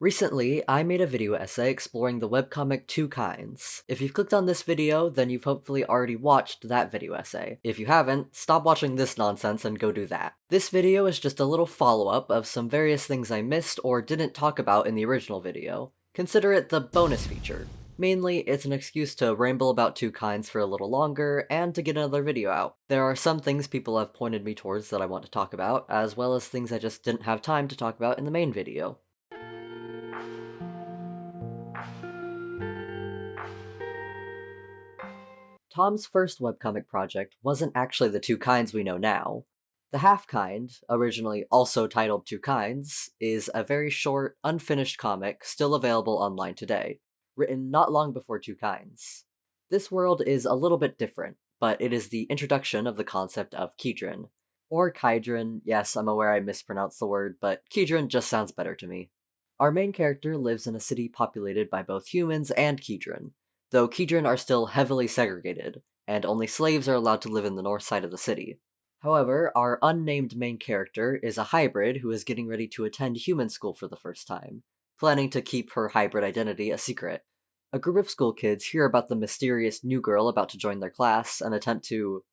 Recently, I made a video essay exploring the webcomic Two Kinds. If you've clicked on this video, then you've hopefully already watched that video essay. If you haven't, stop watching this nonsense and go do that. This video is just a little follow-up of some various things I missed or didn't talk about in the original video. Consider it the bonus feature. Mainly, it's an excuse to ramble about Two Kinds for a little longer, and to get another video out. There are some things people have pointed me towards that I want to talk about, as well as things I just didn't have time to talk about in the main video. Tom's first webcomic project wasn't actually the Two Kinds we know now. The Half Kind, originally also titled Two Kinds, is a very short, unfinished comic still available online today, written not long before Two Kinds. This world is a little bit different, but it is the introduction of the concept of Kydron. Or Kydron, yes, I'm aware I mispronounced the word, but Kydron just sounds better to me. Our main character lives in a city populated by both humans and Kydron, though Kydron are still heavily segregated, and only slaves are allowed to live in the north side of the city. However, our unnamed main character is a hybrid who is getting ready to attend human school for the first time, planning to keep her hybrid identity a secret. A group of school kids hear about the mysterious new girl about to join their class and attempt to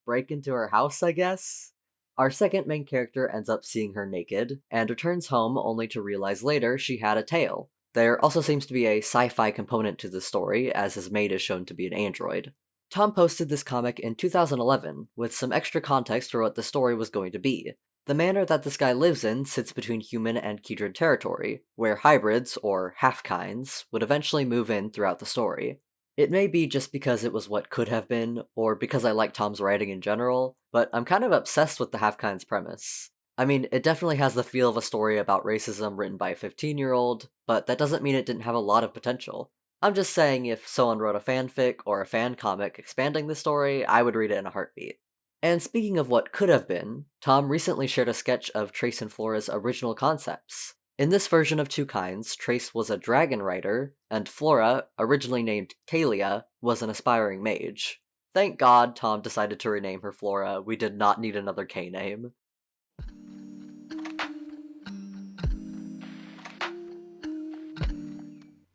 break into her house, I guess? Our second main character ends up seeing her naked, and returns home only to realize later she had a tail. There also seems to be a sci-fi component to the story, as his mate is shown to be an android. Tom posted this comic in 2011, with some extra context for what the story was going to be. The manor that this guy lives in sits between human and Kydron territory, where hybrids, or half-kinds, would eventually move in throughout the story. It may be just because it was what could have been, or because I like Tom's writing in general, but I'm kind of obsessed with the Half-Kinds premise. I mean, it definitely has the feel of a story about racism written by a 15-year-old, but that doesn't mean it didn't have a lot of potential. I'm just saying if someone wrote a fanfic or a fan comic expanding the story, I would read it in a heartbeat. And speaking of what could have been, Tom recently shared a sketch of Trace and Flora's original concepts. In this version of Two Kinds, Trace was a dragon rider, and Flora, originally named Kalia, was an aspiring mage. Thank God Tom decided to rename her Flora, we did not need another K name.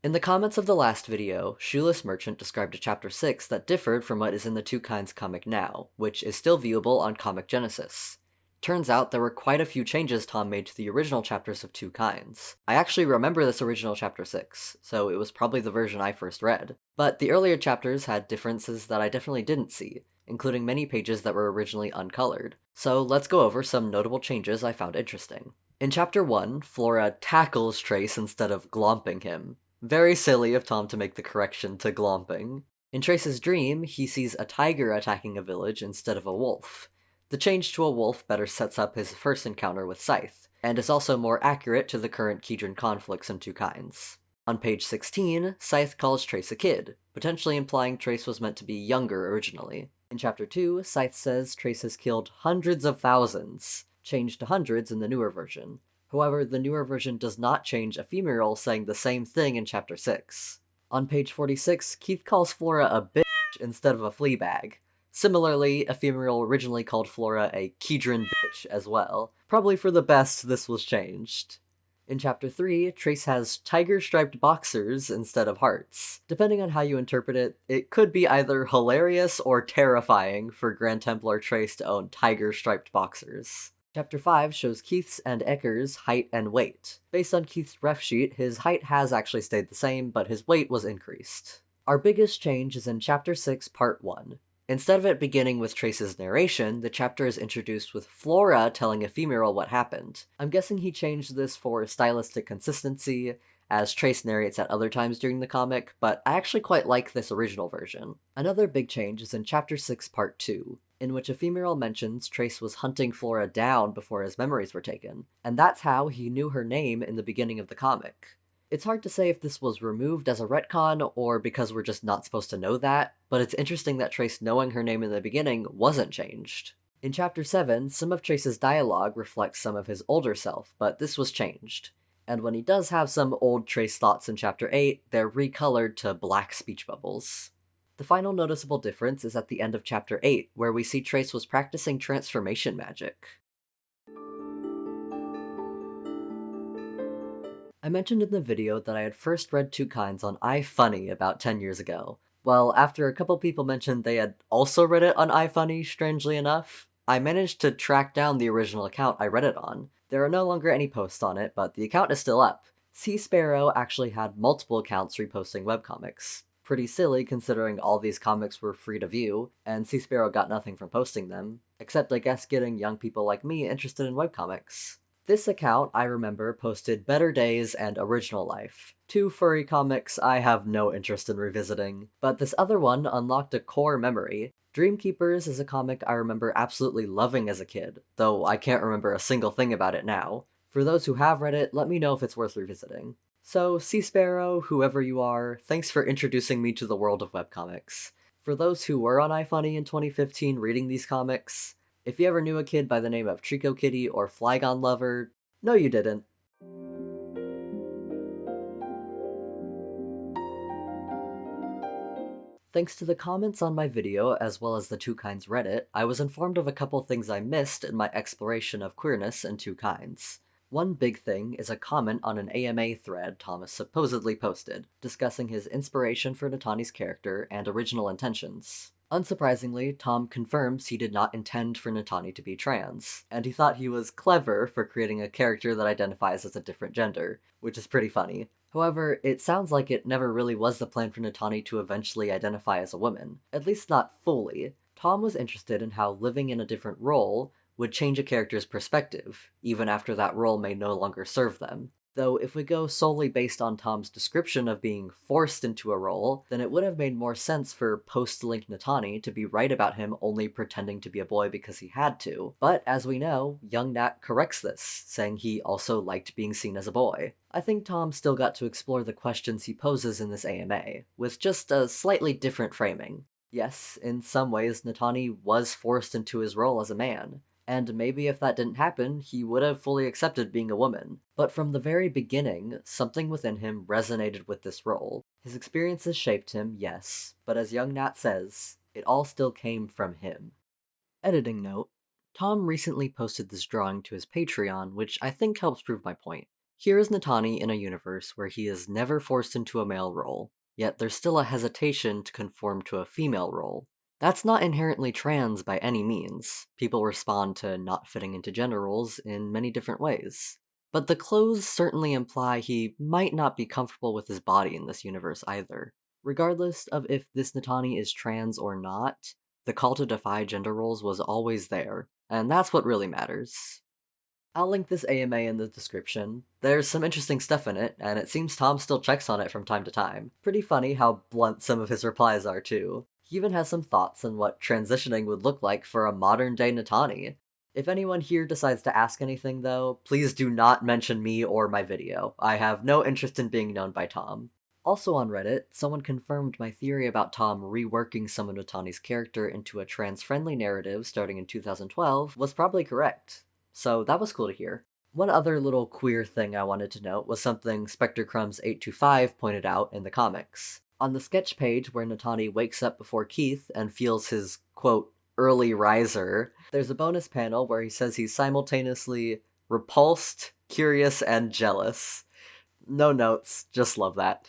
In the comments of the last video, Shoeless Merchant described a Chapter 6 that differed from what is in the Two Kinds comic now, which is still viewable on Comic Genesis. Turns out there were quite a few changes Tom made to the original chapters of Two Kinds. I actually remember this original Chapter 6, so it was probably the version I first read. But the earlier chapters had differences that I definitely didn't see, including many pages that were originally uncolored. So let's go over some notable changes I found interesting. In Chapter 1, Flora tackles Trace instead of glomping him. Very silly of Tom to make the correction to glomping. In Trace's dream, he sees a tiger attacking a village instead of a wolf. The change to a wolf better sets up his first encounter with Scythe, and is also more accurate to the current Kydron conflicts in Two Kinds. On page 16, Scythe calls Trace a kid, potentially implying Trace was meant to be younger originally. In Chapter 2, Scythe says Trace has killed hundreds of thousands, changed to hundreds in the newer version. However, the newer version does not change Ephemeral saying the same thing in Chapter 6. On page 46, Keith calls Flora a bitch instead of a flea bag. Similarly, Ephemeral originally called Flora a Kydron bitch as well. Probably for the best this was changed. In Chapter 3, Trace has tiger-striped boxers instead of hearts. Depending on how you interpret it, it could be either hilarious or terrifying for Grand Templar Trace to own tiger-striped boxers. Chapter 5 shows Keith's and Ecker's height and weight. Based on Keith's ref sheet, his height has actually stayed the same, but his weight was increased. Our biggest change is in Chapter 6, Part 1. Instead of it beginning with Trace's narration, the chapter is introduced with Flora telling Ephemeral what happened. I'm guessing he changed this for stylistic consistency, as Trace narrates at other times during the comic, but I actually quite like this original version. Another big change is in Chapter 6, Part 2, in which Ephemeral mentions Trace was hunting Flora down before his memories were taken, and that's how he knew her name in the beginning of the comic. It's hard to say if this was removed as a retcon or because we're just not supposed to know that, but it's interesting that Trace knowing her name in the beginning wasn't changed. In Chapter 7, some of Trace's dialogue reflects some of his older self, but this was changed. And when he does have some old Trace thoughts in Chapter 8, they're recolored to black speech bubbles. The final noticeable difference is at the end of Chapter 8, where we see Trace was practicing transformation magic. I mentioned in the video that I had first read Two Kinds on iFunny about 10 years ago. Well, after a couple people mentioned they had also read it on iFunny, strangely enough, I managed to track down the original account I read it on. There are no longer any posts on it, but the account is still up. Sea Sparrow actually had multiple accounts reposting webcomics. Pretty silly considering all these comics were free to view, and Sea Sparrow got nothing from posting them, except I guess getting young people like me interested in webcomics. This account, I remember, posted Better Days and Original Life. Two furry comics I have no interest in revisiting, but this other one unlocked a core memory. Dreamkeepers is a comic I remember absolutely loving as a kid, though I can't remember a single thing about it now. For those who have read it, let me know if it's worth revisiting. So, Sea Sparrow, whoever you are, thanks for introducing me to the world of webcomics. For those who were on iFunny in 2015 reading these comics, if you ever knew a kid by the name of Trico Kitty or Flygon Lover, no you didn't. Thanks to the comments on my video, as well as the Two Kinds Reddit, I was informed of a couple things I missed in my exploration of queerness in Two Kinds. One big thing is a comment on an AMA thread Thomas supposedly posted, discussing his inspiration for Natani's character and original intentions. Unsurprisingly, Tom confirms he did not intend for Natani to be trans, and he thought he was clever for creating a character that identifies as a different gender, which is pretty funny. However, it sounds like it never really was the plan for Natani to eventually identify as a woman, at least not fully. Tom was interested in how living in a different role would change a character's perspective, even after that role may no longer serve them. Though if we go solely based on Tom's description of being forced into a role, then it would have made more sense for post-Link Natani to be right about him only pretending to be a boy because he had to. But as we know, young Nat corrects this, saying he also liked being seen as a boy. I think Tom still got to explore the questions he poses in this AMA, with just a slightly different framing. Yes, in some ways Natani was forced into his role as a man, and maybe if that didn't happen, he would have fully accepted being a woman. But from the very beginning, something within him resonated with this role. His experiences shaped him, yes, but as young Nat says, it all still came from him. Editing note: Tom recently posted this drawing to his Patreon, which I think helps prove my point. Here is Natani in a universe where he is never forced into a male role, yet there's still a hesitation to conform to a female role. That's not inherently trans by any means. People respond to not fitting into gender roles in many different ways. But the clothes certainly imply he might not be comfortable with his body in this universe either. Regardless of if this Natani is trans or not, the call to defy gender roles was always there, and that's what really matters. I'll link this AMA in the description. There's some interesting stuff in it, and it seems Tom still checks on it from time to time. Pretty funny how blunt some of his replies are, too. He even has some thoughts on what transitioning would look like for a modern-day Natani. If anyone here decides to ask anything, though, please do not mention me or my video. I have no interest in being known by Tom. Also on Reddit, someone confirmed my theory about Tom reworking some of Natani's character into a trans-friendly narrative starting in 2012 was probably correct. So that was cool to hear. One other little queer thing I wanted to note was something Spectre Crumbs 825 pointed out in the comics. On the sketch page where Natani wakes up before Keith and feels his, quote, early riser, there's a bonus panel where he says he's simultaneously repulsed, curious, and jealous. No notes, just love that.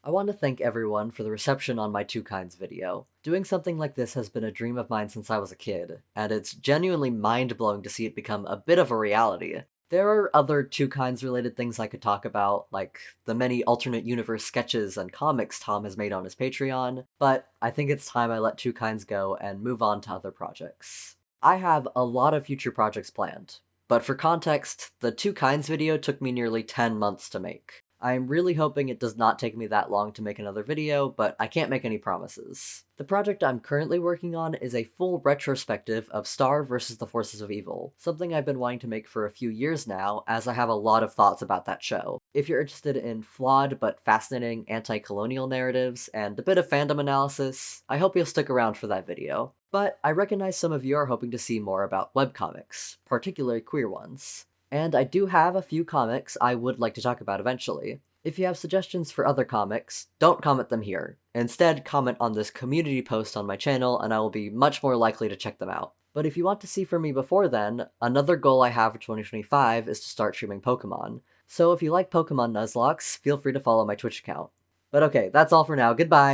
I want to thank everyone for the reception on my Two Kinds video. Doing something like this has been a dream of mine since I was a kid, and it's genuinely mind-blowing to see it become a bit of a reality. There are other Two Kinds related things I could talk about, like the many alternate universe sketches and comics Tom has made on his Patreon, but I think it's time I let Two Kinds go and move on to other projects. I have a lot of future projects planned, but for context, the Two Kinds video took me nearly 10 months to make. I'm really hoping it does not take me that long to make another video, but I can't make any promises. The project I'm currently working on is a full retrospective of Star vs. the Forces of Evil, something I've been wanting to make for a few years now, as I have a lot of thoughts about that show. If you're interested in flawed but fascinating anti-colonial narratives and a bit of fandom analysis, I hope you'll stick around for that video. But I recognize some of you are hoping to see more about webcomics, particularly queer ones. And I do have a few comics I would like to talk about eventually. If you have suggestions for other comics, don't comment them here. Instead, comment on this community post on my channel and I will be much more likely to check them out. But if you want to see from me before then, another goal I have for 2025 is to start streaming Pokemon. So if you like Pokemon Nuzlocke, feel free to follow my Twitch account. But okay, that's all for now, goodbye!